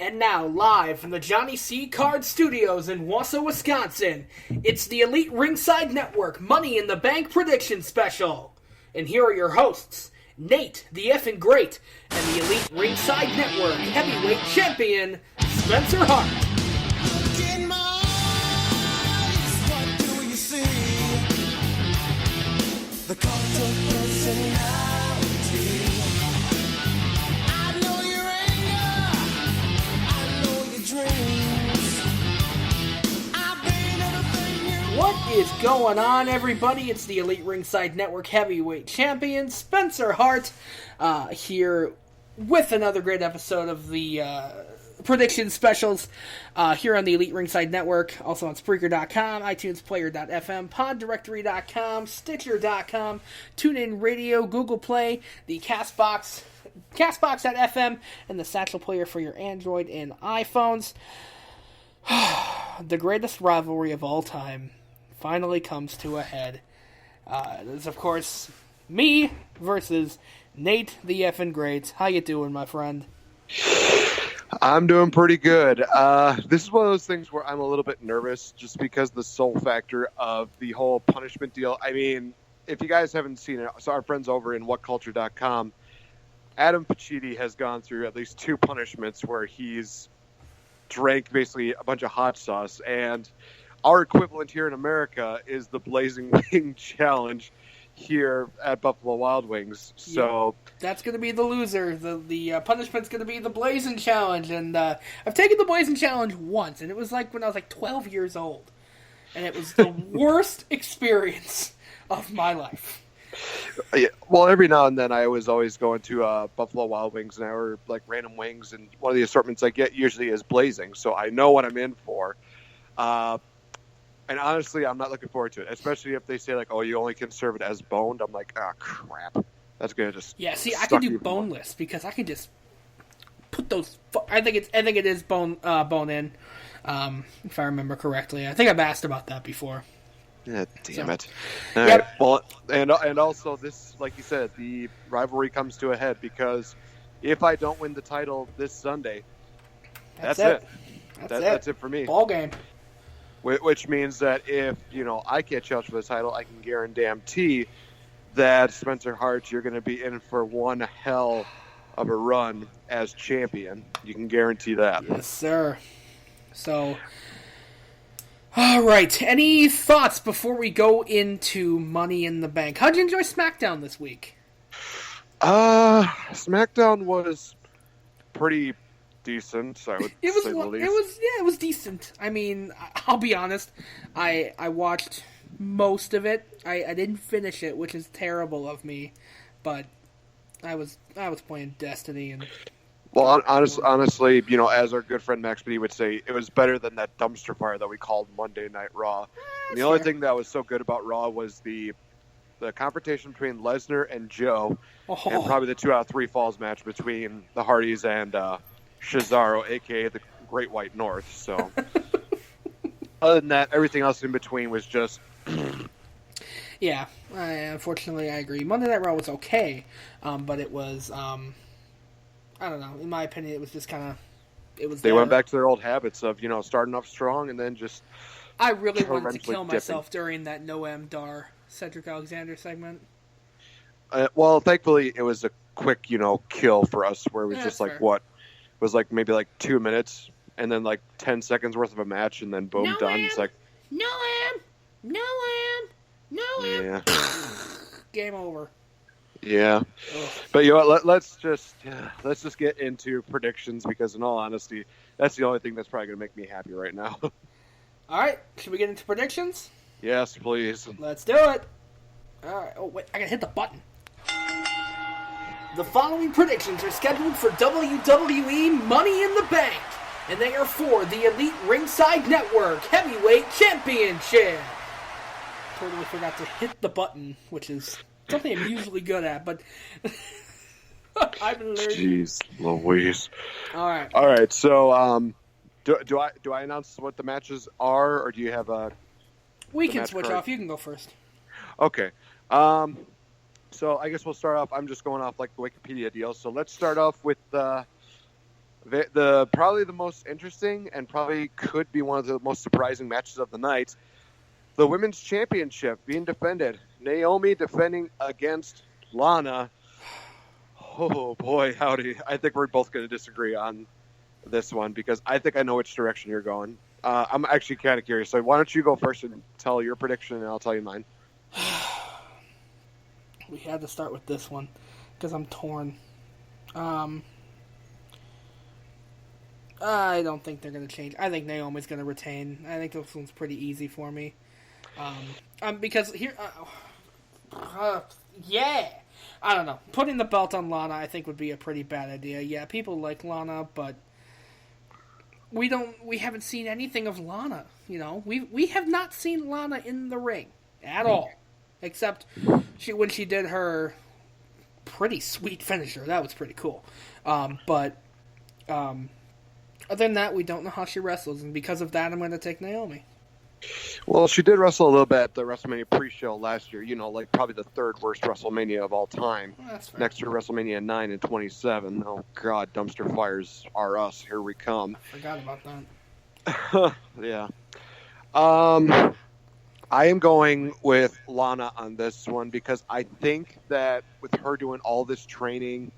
And now, live from the Johnny C. Card Studios in Wausau, Wisconsin, it's the Elite Ringside Network Money in the Bank Prediction Special. And here are your hosts, Nate, the effing great, and the Elite Ringside Network Heavyweight Champion, Spencer Hart. The cult of personality. I know your anger. I know your dreams. I've been everything you. What is going on, everybody? It's the Elite Ringside Network Heavyweight Champion, Spencer Hart, here with another great episode of the prediction specials here on the Elite Ringside Network, also on Spreaker.com, iTunesPlayer.fm, PodDirectory.com, Stitcher.com, TuneIn Radio, Google Play, the Castbox.fm, and the Satchel Player for your Android and iPhones. The greatest rivalry of all time finally comes to a head. It is, of course, me versus Nate the effing great. How you doing, my friend? I'm doing pretty good. This is one of those things where I'm a little bit nervous just because the sole factor of the whole punishment deal. I mean, if you guys haven't seen it, so our friends over in whatculture.com, Adam Pacitti has gone through at least 2 punishments where he's drank basically a bunch of hot sauce. And our equivalent here in America is the Blazing Wing Challenge here at Buffalo Wild Wings. So that's going to be the loser. The punishment's going to be the Blazin Challenge. And I've taken the Blazin Challenge once, and it was like when I was like 12 years old. And it was the worst experience of my life. Yeah, well, every now and then I was always going to Buffalo Wild Wings and I order like random wings, and one of the assortments I get usually is Blazing, so I know what I'm in for. And honestly, I'm not looking forward to it, especially if they say, like, oh, you only can serve it as boned. I'm like, oh, crap. That's going to just... Yeah, see, I can do boneless because I can just put those... I think it is bone in, if I remember correctly. I think I've asked about that before. Yeah, damn it. All right. Well, and also this, like you said, the rivalry comes to a head because if I don't win the title this Sunday, that's it. That's it for me. Ball game. Which means that if, I can't challenge for the title, I can guarantee that Spencer Hart, you're going to be in for one hell of a run as champion. You can guarantee that. Yes, sir. So, all right. Any thoughts before we go into Money in the Bank? How'd you enjoy SmackDown this week? SmackDown was pretty decent. I would say the least. It was decent. I mean, I'll be honest. I watched most of it. I didn't finish it, which is terrible of me. But I was playing Destiny and. Well, honestly, as our good friend Max B would say, it was better than that dumpster fire that we called Monday Night Raw. And the only thing that was so good about Raw was the confrontation between Lesnar and Joe, and probably the 2 out of 3 falls match between the Hardys and Cesaro, a.k.a. the Great White North. So, other than that, everything else in between was just... Yeah, unfortunately, I agree. Monday Night Raw was okay, but it was, I don't know, in my opinion, it was just kind of... They went back to their old habits of, starting off strong and then just... I really wanted to kill myself during that Noam Dar Cedric Alexander segment. Well, thankfully, it was a quick, kill for us, where it was just fair. Was like maybe like 2 minutes and then like 10 seconds worth of a match and then boom, done. It's like No am. Yeah. Game over. Yeah. Ugh. But let's just get into predictions, because in all honesty, that's the only thing that's probably going to make me happy right now. All right, should we get into predictions? Yes, please. Let's do it. All right. Oh wait, I gotta hit the button. The following predictions are scheduled for WWE Money in the Bank, and they are for the Elite Ringside Network Heavyweight Championship. Totally forgot to hit the button, which is something I'm usually good at, but I've been learning. Jeez Louise. All right. So, do I announce what the matches are, or do you have a? We can switch off. You can go first. Okay. So I guess we'll start off. I'm just going off like the Wikipedia deal. So let's start off with Probably the most interesting and probably could be one of the most surprising matches of the night. The Women's Championship being defended. Naomi defending against Lana. Oh, boy, howdy. I think we're both going to disagree on this one because I think I know which direction you're going. I'm actually kind of curious. So why don't you go first and tell your prediction, and I'll tell you mine. We had to start with this one because I'm torn. I don't think they're going to change. I think Naomi's going to retain. I think this one's pretty easy for me. Because here, yeah, I don't know. Putting the belt on Lana, I think, would be a pretty bad idea. Yeah, people like Lana, but we haven't seen anything of Lana. You know, we have not seen Lana in the ring at all, except when she did her pretty sweet finisher. That was pretty cool. But other than that, we don't know how she wrestles, and because of that, I'm going to take Naomi. Well, she did wrestle a little bit at the WrestleMania pre-show last year. You know, like probably the third worst WrestleMania of all time. Well, that's fair. Next to WrestleMania 9 and 27. Oh, God, dumpster fires are us. Here we come. I forgot about that. Yeah. I am going with Lana on this one because I think that with her doing all this training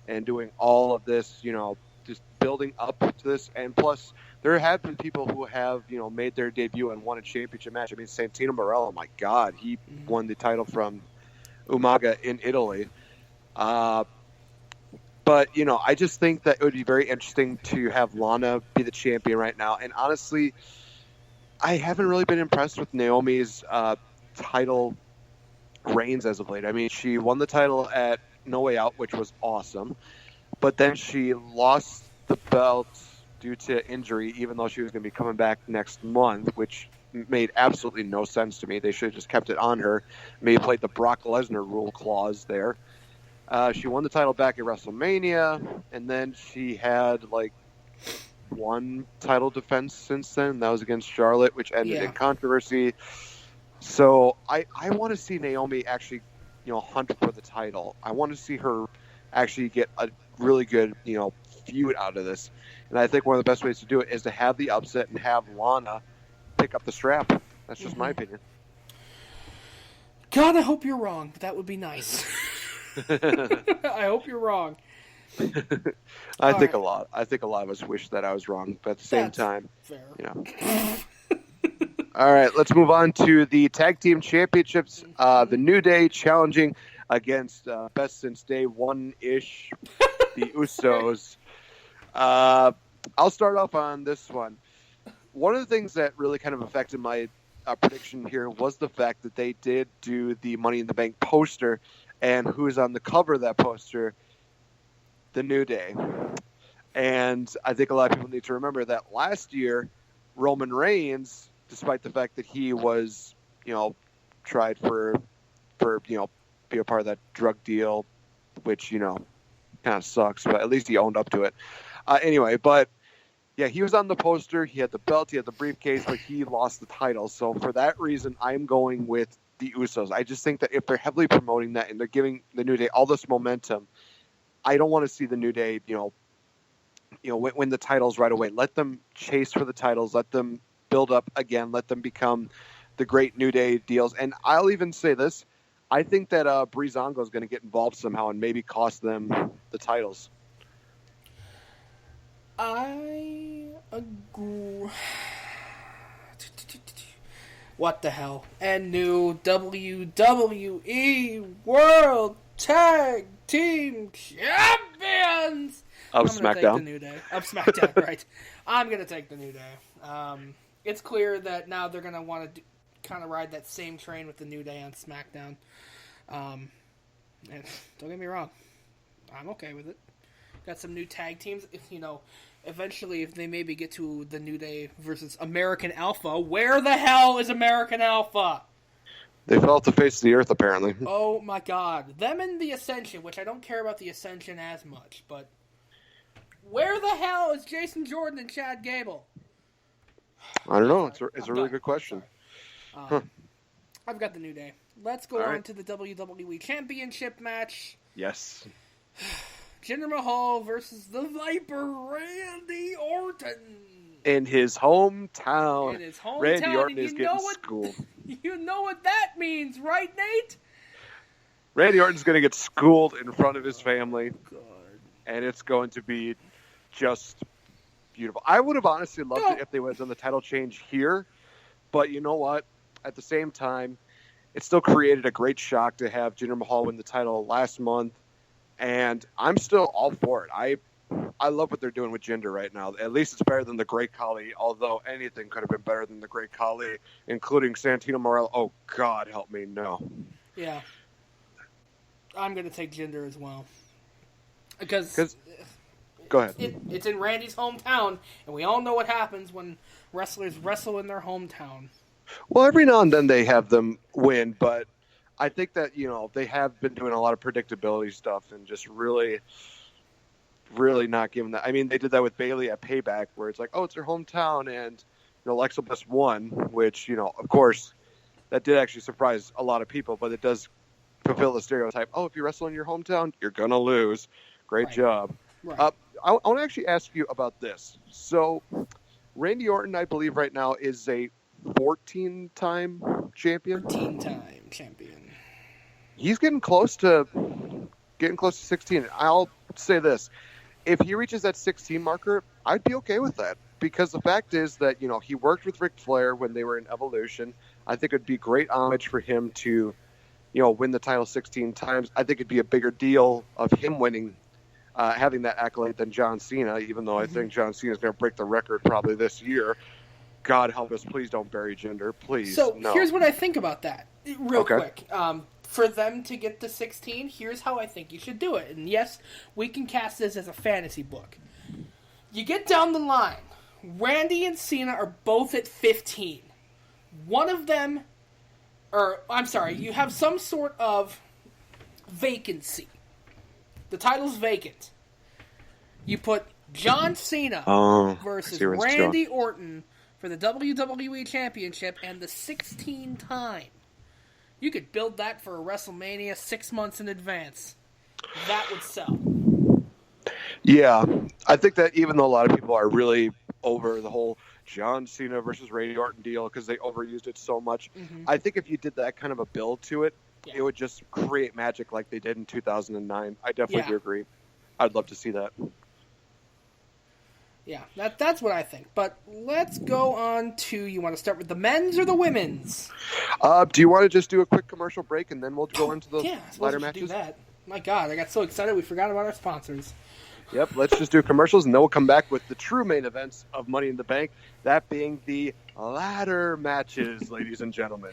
and doing all of this, you know, just building up to this, and plus there have been people who have, you know, made their debut and won a championship match. I mean, Santino Marella, my God, he won the title from Umaga in Italy. But, you know, I just think that it would be very interesting to have Lana be the champion right now. And honestly, I haven't really been impressed with Naomi's title reigns as of late. I mean, she won the title at No Way Out, which was awesome. But then she lost the belt due to injury, even though she was going to be coming back next month, which made absolutely no sense to me. They should have just kept it on her. Maybe played the Brock Lesnar rule clause there. She won the title back at WrestleMania, and then she had like one title defense since then. That was against Charlotte, which ended in controversy. So I want to see Naomi actually, you know, hunt for the title. I want to see her actually get a really good, you know, feud out of this. And I think one of the best ways to do it is to have the upset and have Lana pick up the strap. That's just my opinion. God, I hope you're wrong, but that would be nice. I hope you're wrong. I think a lot of us wish that I was wrong, but at the same time, fair. You know. All right, let's move on to the tag team championships. The New Day challenging against best since day one-ish, the Usos. I'll start off on this one. One of the things that really kind of affected my prediction here was the fact that they did do the Money in the Bank poster, and who's on the cover of that poster? The New Day. And I think a lot of people need to remember that last year, Roman Reigns, despite the fact that he was, you know, tried for you know, be a part of that drug deal, which, you know, kind of sucks, but at least he owned up to it. Anyway, but yeah, he was on the poster. He had the belt, he had the briefcase, but he lost the title. So for that reason, I'm going with the Usos. I just think that if they're heavily promoting that and they're giving the New Day all this momentum, I don't want to see the New Day, you know, win the titles right away. Let them chase for the titles. Let them build up again. Let them become the great New Day deals. And I'll even say this. I think that Breezango is going to get involved somehow and maybe cost them the titles. I agree. What the hell? And new WWE World Tag Team Champions! Of I'm gonna SmackDown. take the New Day. Of SmackDown, right. I'm going to take the New Day. It's clear that now they're going to want to kind of ride that same train with the New Day on SmackDown. And don't get me wrong. I'm okay with it. Got some new tag teams. If, you know, eventually if they maybe get to the New Day versus American Alpha, where the hell is American Alpha? They fell off the face of the earth, apparently. Oh my God. Them and the Ascension, which I don't care about the Ascension as much, but where the hell is Jason Jordan and Chad Gable? I don't know. It's a really good question. I've got the New Day. Let's go on to the WWE Championship match. Yes. Jinder Mahal versus the Viper, Randy Orton. In his hometown. In his hometown. Randy Orton is getting schooled. You know what that means, right, Nate? Randy Orton's going to get schooled in front of his family. Oh, God. And it's going to be just beautiful. I would have honestly loved it if they would have done the title change here. But you know what? At the same time, it still created a great shock to have Jinder Mahal win the title last month. And I'm still all for it. I love what they're doing with Jinder right now. At least it's better than the Great Khali, although anything could have been better than the Great Khali, including Santino Marella. Oh, God, help me, no. Yeah. I'm going to take Jinder as well. Because go ahead. It's in Randy's hometown, and we all know what happens when wrestlers wrestle in their hometown. Well, every now and then they have them win, but I think that, they have been doing a lot of predictability stuff and just really not giving that. I mean, they did that with Bayley at Payback, where it's like, oh, it's their hometown, and Alexa Bliss won, which, of course, that did actually surprise a lot of people, but it does fulfill the stereotype. Oh, if you wrestle in your hometown, you're gonna lose. Great job. Right. I want to actually ask you about this. So, Randy Orton, I believe, right now is a 14-time champion. 14-time champion. He's getting close to 16. I'll say this. If he reaches that 16 marker, I'd be okay with that. Because the fact is that, he worked with Ric Flair when they were in Evolution. I think it'd be great homage for him to, win the title 16 times. I think it'd be a bigger deal of him winning, having that accolade than John Cena, even though I think John Cena's going to break the record probably this year. God help us. Please don't bury Jinder. Please. So no. Here's what I think about that real quick. For them to get to 16, here's how I think you should do it. And yes, we can cast this as a fantasy book. You get down the line. Randy and Cena are both at 15. One of them, you have some sort of vacancy. The title's vacant. You put John Cena versus Randy Orton for the WWE Championship and the 16 time. You could build that for a WrestleMania 6 months in advance. That would sell. Yeah, I think that even though a lot of people are really over the whole John Cena versus Randy Orton deal because they overused it so much, I think if you did that kind of a build to it, it would just create magic like they did in 2009. I definitely agree. I'd love to see that. Yeah, that's what I think. But let's go on to, you want to start with the men's or the women's? Do you want to just do a quick commercial break and then we'll go into the ladder matches? Do that. My God, I got so excited we forgot about our sponsors. Yep, let's just do commercials and then we'll come back with the true main events of Money in the Bank, that being the ladder matches, ladies and gentlemen.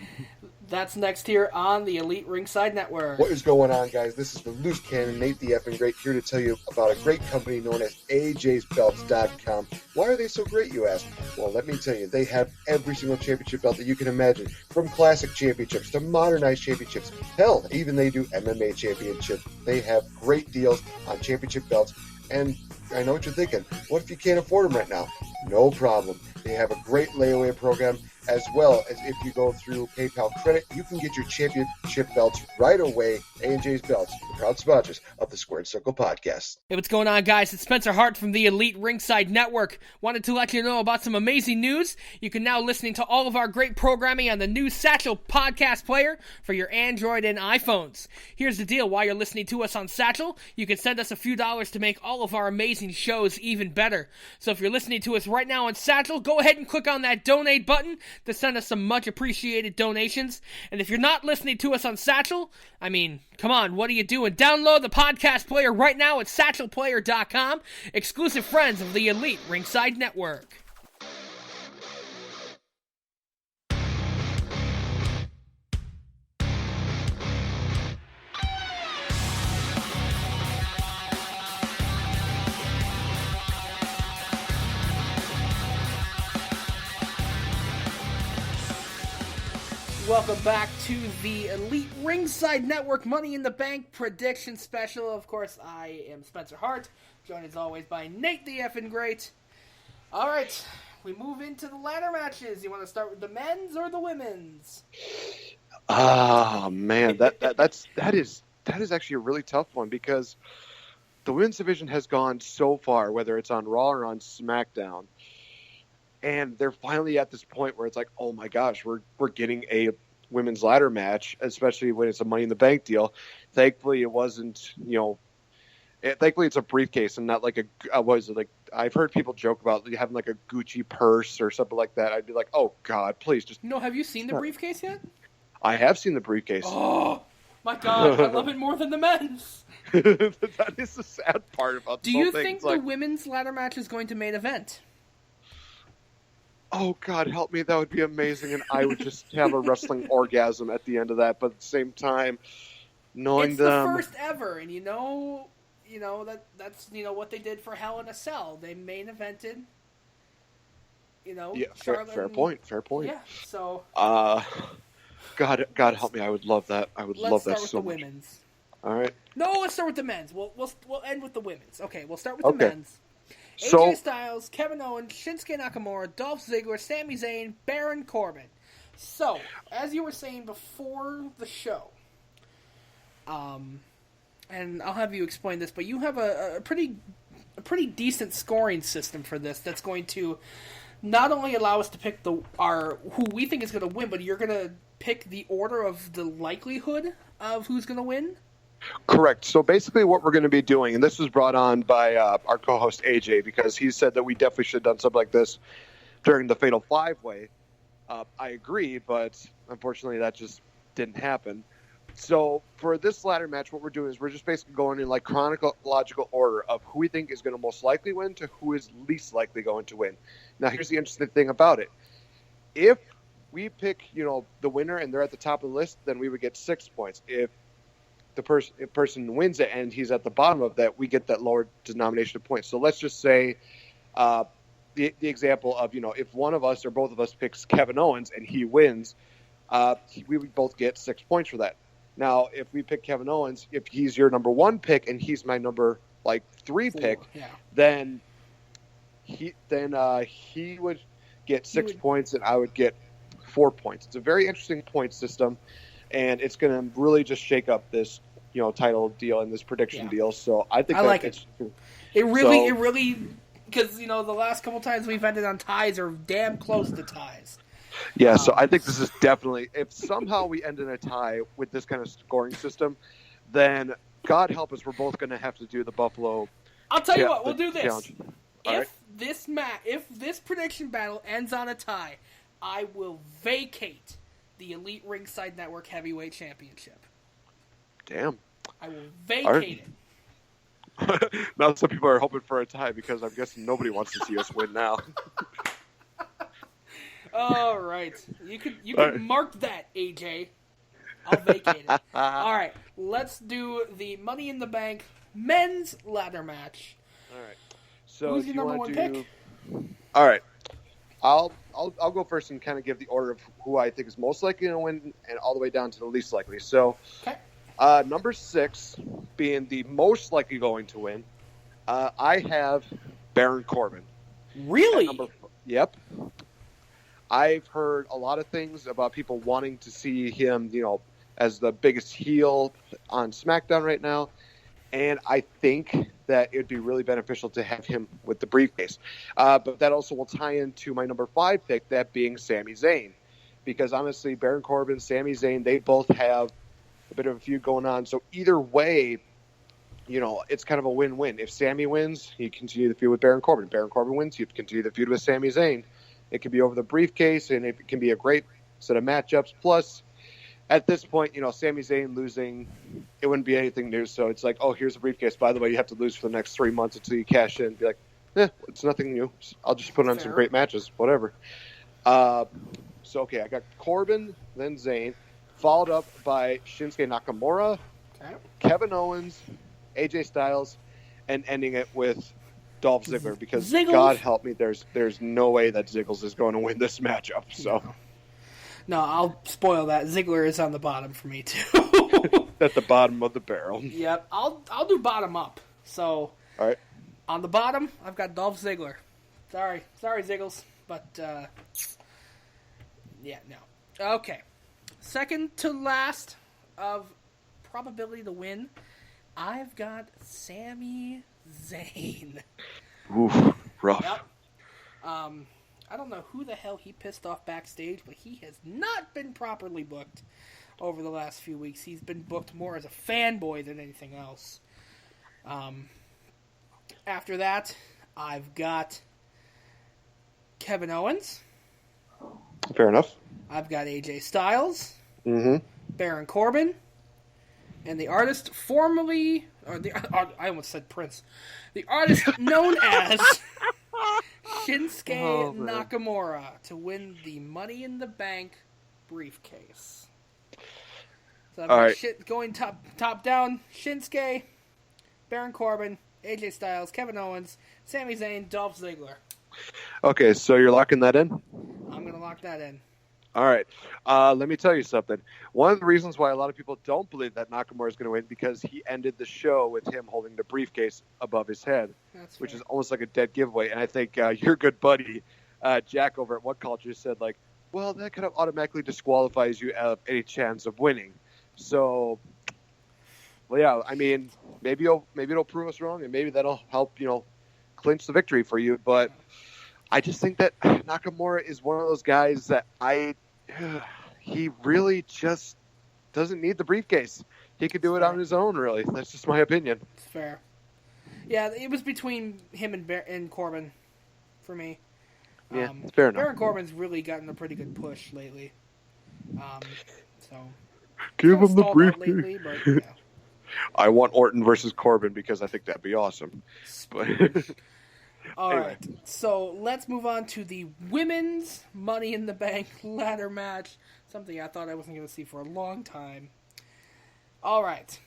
That's next here on the Elite Ringside Network. What is going on, guys? This is the Loose Cannon, Nate the Effing Great, here to tell you about a great company known as AJsBelts.com. Why are they so great, you ask? Well, let me tell you, they have every single championship belt that you can imagine, from classic championships to modernized championships. Hell, even they do MMA championships. They have great deals on championship belts, and I know what you're thinking. What if you can't afford them right now? No problem. They have a great layaway program, as well as if you go through PayPal credit, you can get your championship belts right away. A&J's Belts, the proud sponsors of the Squared Circle Podcast. Hey, what's going on, guys? It's Spencer Hart from the Elite Ringside Network. Wanted to let you know about some amazing news. You can now listen to all of our great programming on the new Satchel podcast player for your Android and iPhones. Here's the deal. While you're listening to us on Satchel, you can send us a few dollars to make all of our amazing shows even better. So if you're listening to us right now on Satchel, go ahead and click on that donate button to send us some much appreciated donations. And if you're not listening to us on Satchel, I mean, come on, what are you doing? Download the podcast player right now at satchelplayer.com. Exclusive friends of the Elite Ringside Network. Welcome back to the Elite Ringside Network Money in the Bank prediction special. Of course, I am Spencer Hart, joined as always by Nate the Effing Great. All right, we move into the ladder matches. You want to start with the men's or the women's? Oh man, that is actually a really tough one because the women's division has gone so far, whether it's on Raw or on SmackDown, and they're finally at this point where it's like, oh my gosh, we're getting a women's ladder match, especially when it's a Money in the Bank deal. Thankfully, it wasn't, thankfully it's a briefcase and not like I've heard people joke about having like a Gucci purse or something like that. I'd be like, oh God, please just. No, have you seen the briefcase yet? I have seen the briefcase. Oh my God, I love it more than the men's. That is the sad part about this whole thing. Do you think the women's ladder match is going to main event? Oh God, help me! That would be amazing, and I would just have a wrestling orgasm at the end of that. But at the same time, knowing it's them, the first ever, and that's what they did for Hell in a Cell. They main evented. Yeah, fair point. Yeah, so. God help me! I would love that. I would love that so much. Let's start with the women's. All right. No, let's start with the men's. We'll end with the women's. Okay, we'll start with the men's. So, AJ Styles, Kevin Owens, Shinsuke Nakamura, Dolph Ziggler, Sami Zayn, Baron Corbin. So, as you were saying before the show, and I'll have you explain this, but you have a pretty decent scoring system for this that's going to not only allow us to pick who we think is going to win, but you're going to pick the order of the likelihood of who's going to win? Correct. So basically what we're going to be doing, and this was brought on by our co-host AJ, because he said that we definitely should have done something like this during the Fatal 5-Way. I agree, but unfortunately that just didn't happen. So for this ladder match, what we're doing is we're just basically going in like chronological order of who we think is going to most likely win to who is least likely going to win. Now here's the interesting thing about it. If we pick, the winner and they're at the top of the list, then we would get 6 points. If the person wins it and he's at the bottom of that, we get that lower denomination of points. So let's just say the example of, if one of us or both of us picks Kevin Owens and he wins, we would both get 6 points for that. Now, if we pick Kevin Owens, if he's your number 1 pick and he's my number 3 pick, then he would get 6 points and I would get 4 points. It's a very interesting point system. And it's going to really just shake up this, title deal and this prediction deal. So I think it. It really, because the last couple times we've ended on ties or damn close to ties. Yeah, so I think this is definitely, if somehow we end in a tie with this kind of scoring system, then God help us, we're both going to have to do the Buffalo. I'll tell you what, we'll do this. Challenge. If this prediction battle ends on a tie, I will vacate the Elite Ringside Network Heavyweight Championship. Damn. I will vacate it. Now some people are hoping for a tie because I'm guessing nobody wants to see us win now. All right. You can mark that, AJ. I'll vacate it. All right. Let's do the Money in the Bank men's ladder match. All right. So who's your number 1 pick? All right. I'll go first and kind of give the order of who I think is most likely to win and all the way down to the least likely. So, number 6 being the most likely going to win, I have Baron Corbin. Really? Yep. I've heard a lot of things about people wanting to see him, as the biggest heel on SmackDown right now. And I think that it would be really beneficial to have him with the briefcase. But that also will tie into my number 5 pick, that being Sami Zayn. Because honestly, Baron Corbin, Sami Zayn, they both have a bit of a feud going on. So either way, it's kind of a win-win. If Sami wins, you continue the feud with Baron Corbin. Baron Corbin wins, you continue the feud with Sami Zayn. It can be over the briefcase, and it can be a great set of matchups. Plus, at this point, Sami Zayn losing, it wouldn't be anything new. So it's like, oh, here's a briefcase. By the way, you have to lose for the next 3 months until you cash in. Be like, it's nothing new. I'll just put on some great matches, whatever. I got Corbin, then Zayn, followed up by Shinsuke Nakamura, Kevin Owens, AJ Styles, and ending it with Dolph Ziggler, because God help me, there's no way that Ziggles is going to win this matchup. So. No, I'll spoil that. Ziggler is on the bottom for me too. At the bottom of the barrel. Yep, I'll do bottom up. So, all right. On the bottom, I've got Dolph Ziggler. Sorry, Ziggles, but no. Okay, second to last of probability to win, I've got Sami Zayn. Oof, rough. Yep. I don't know who the hell he pissed off backstage, but he has not been properly booked over the last few weeks. He's been booked more as a fanboy than anything else. After that, I've got Kevin Owens. Fair enough. I've got AJ Styles. Mm-hmm. Baron Corbin. And the artist formerly... I almost said Prince. The artist known as Shinsuke Nakamura to win the Money in the Bank briefcase. So I've got going top down. Shinsuke, Baron Corbin, AJ Styles, Kevin Owens, Sami Zayn, Dolph Ziggler. Okay, so you're locking that in? I'm going to lock that in. All right. Let me tell you something. One of the reasons why a lot of people don't believe that Nakamura is going to win because he ended the show with him holding the briefcase above his head, which is almost like a dead giveaway. And I think your good buddy, Jack over at What Culture said, like, well, that kind of automatically disqualifies you of any chance of winning. So, well, yeah, I mean, maybe it'll prove us wrong, and maybe that'll help, clinch the victory for you. But I just think that Nakamura is one of those guys that he really just doesn't need the briefcase. He could do it on his own, really. That's just my opinion. It's fair. Yeah, it was between him and Corbin for me. Yeah, it's fair enough. Baron Corbin's really gotten a pretty good push lately. So give him the briefcase. Lately, but, yeah. I want Orton versus Corbin because I think that'd be awesome. But All anyway. right, so let's move on to the women's Money in the Bank ladder match. Something I thought I wasn't going to see for a long time. All right.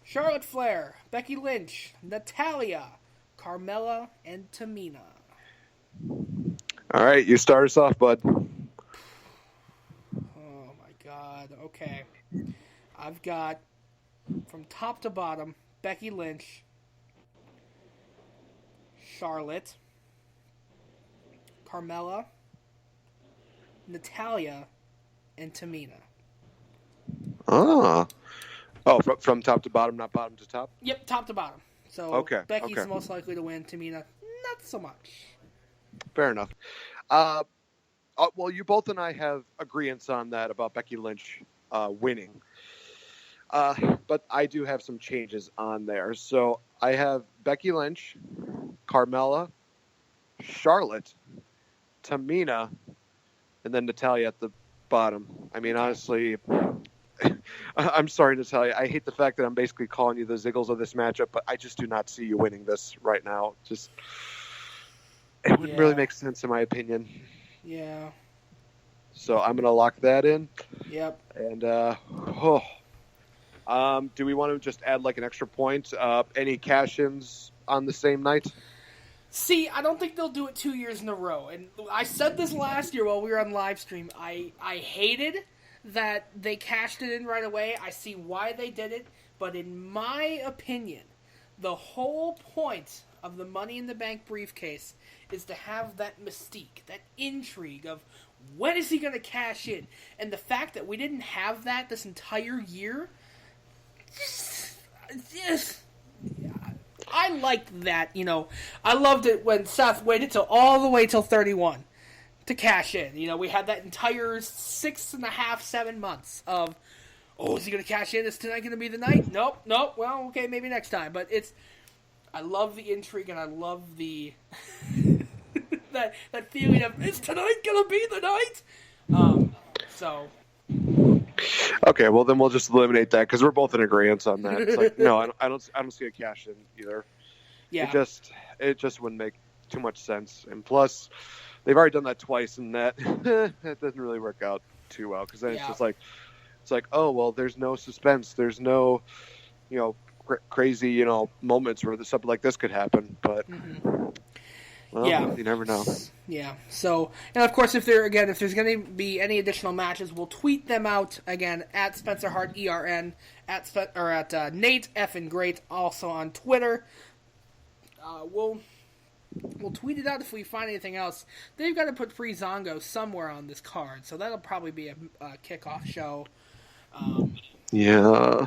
Charlotte Flair, Becky Lynch, Natalya, Carmella, and Tamina. All right, you start us off, bud. Oh, my God. Okay. I've got, from top to bottom, Becky Lynch, Charlotte, Carmella, Natalya, and Tamina. Oh, from top to bottom, not bottom to top? Yep, top to bottom. So Becky's most likely to win. Tamina, not so much. Fair enough. Well, you both and I have agreements on that about Becky Lynch winning. But I do have some changes on there. So I have Becky Lynch, Carmella, Charlotte, Tamina, and then Natalya at the bottom. I mean, honestly, I'm sorry, Natalya. I hate the fact that I'm basically calling you the Ziggles of this matchup, but I just do not see you winning this right now. It wouldn't really make sense in my opinion. Yeah. So I'm going to lock that in. Yep. And, do we want to just add like an extra point? Any cash-ins on the same night? See, I don't think they'll do it 2 years in a row. And I said this last year while we were on live stream. I hated that they cashed it in right away. I see why they did it. But in my opinion, the whole point of the Money in the Bank briefcase is to have that mystique, that intrigue of when is he going to cash in? And the fact that we didn't have that this entire year, I liked that, I loved it when Seth waited all the way till 31 to cash in. We had that entire 6.5, 7 months of, is he going to cash in? Is tonight going to be the night? Nope. Well, okay, maybe next time. But I love the intrigue and I love the that feeling of, is tonight going to be the night? Okay, well then we'll just eliminate that because we're both in agreement on that. It's like, no, I don't see a cash in either. Yeah. It just wouldn't make too much sense. And plus, they've already done that twice, and that doesn't really work out too well because then it's just like, oh well, there's no suspense, there's no, crazy moments where something like this could happen, but. Well, you never know. Yeah. So, and of course, if there's going to be any additional matches, we'll tweet them out again at Spencer Hart ERN at Nate Effin Great, also on Twitter. We'll tweet it out if we find anything else. They've got to put Breezango somewhere on this card, so that'll probably be a kickoff show. Yeah.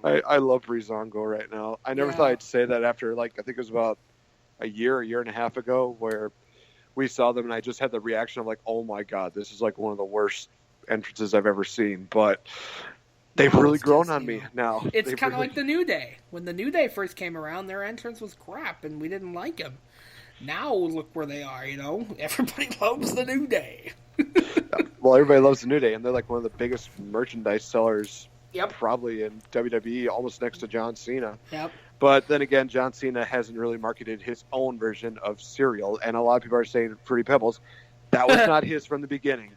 I love Breezango right now. I never thought I'd say that after, like, I think it was about a year and a half ago, where we saw them and I just had the reaction of like, oh my God, this is like one of the worst entrances I've ever seen. But they've really grown on me now. It's kind of like the New Day. When the New Day first came around, their entrance was crap and we didn't like them. Now look where they are, you know? Everybody loves the New Day. Well, everybody loves the New Day, and they're like one of the biggest merchandise sellers probably in WWE, almost next to John Cena. Yep. But then again, John Cena hasn't really marketed his own version of cereal, and a lot of people are saying Fruity Pebbles. That was not his from the beginning.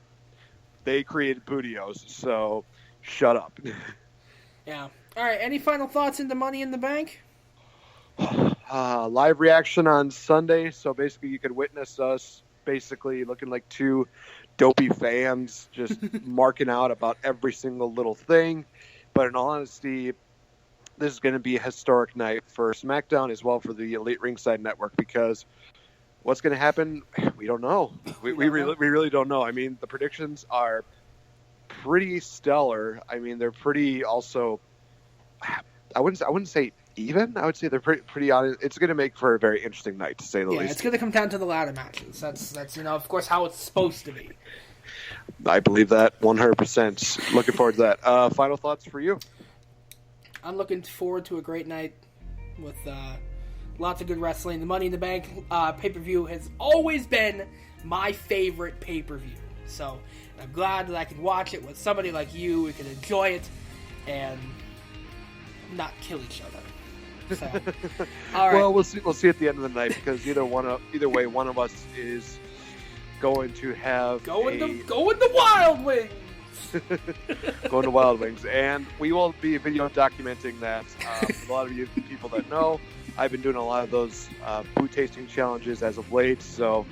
They created Bootios, so shut up. Yeah. All right, any final thoughts into Money in the Bank? Live reaction on Sunday, so basically you could witness us basically looking like two dopey fans just marking out about every single little thing. But in all honesty, this is going to be a historic night for SmackDown as well for the Elite Ringside Network, because what's going to happen, we don't know. We really don't know. I mean, the predictions are pretty stellar. I mean, they're pretty also, I wouldn't say even. I would say they're pretty honest. It's going to make for a very interesting night, to say the least. It's going to come down to the ladder matches. That's of course, how it's supposed to be. I believe that 100%. Looking forward to that. Final thoughts for you? I'm looking forward to a great night with lots of good wrestling. The Money in the Bank pay-per-view has always been my favorite pay-per-view. So I'm glad that I could watch it with somebody like you. We can enjoy it and not kill each other. So, all right. Well, we'll see at the end of the night, because either way, one of us is going to have go in the Wild Wings. Going to Wild Wings, and we will be video documenting that. A lot of you people that know, I've been doing a lot of those food tasting challenges as of late. So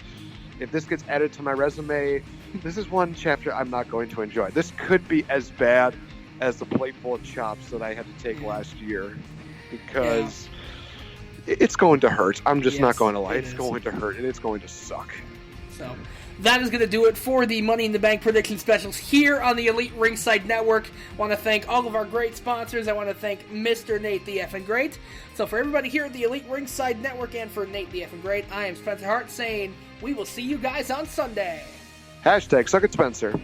if this gets added to my resume, this is one chapter I'm not going to enjoy. This could be as bad as the plateful of chops that I had to take last year, because it's going to hurt. I'm just not going to lie. It's going to hurt, and it's going to suck. So that is going to do it for the Money in the Bank prediction specials here on the Elite Ringside Network. I want to thank all of our great sponsors. I want to thank Mr. Nate the Effing Great. So for everybody here at the Elite Ringside Network and for Nate the Effing Great, I am Spencer Hart saying we will see you guys on Sunday. # Suck it, Spencer.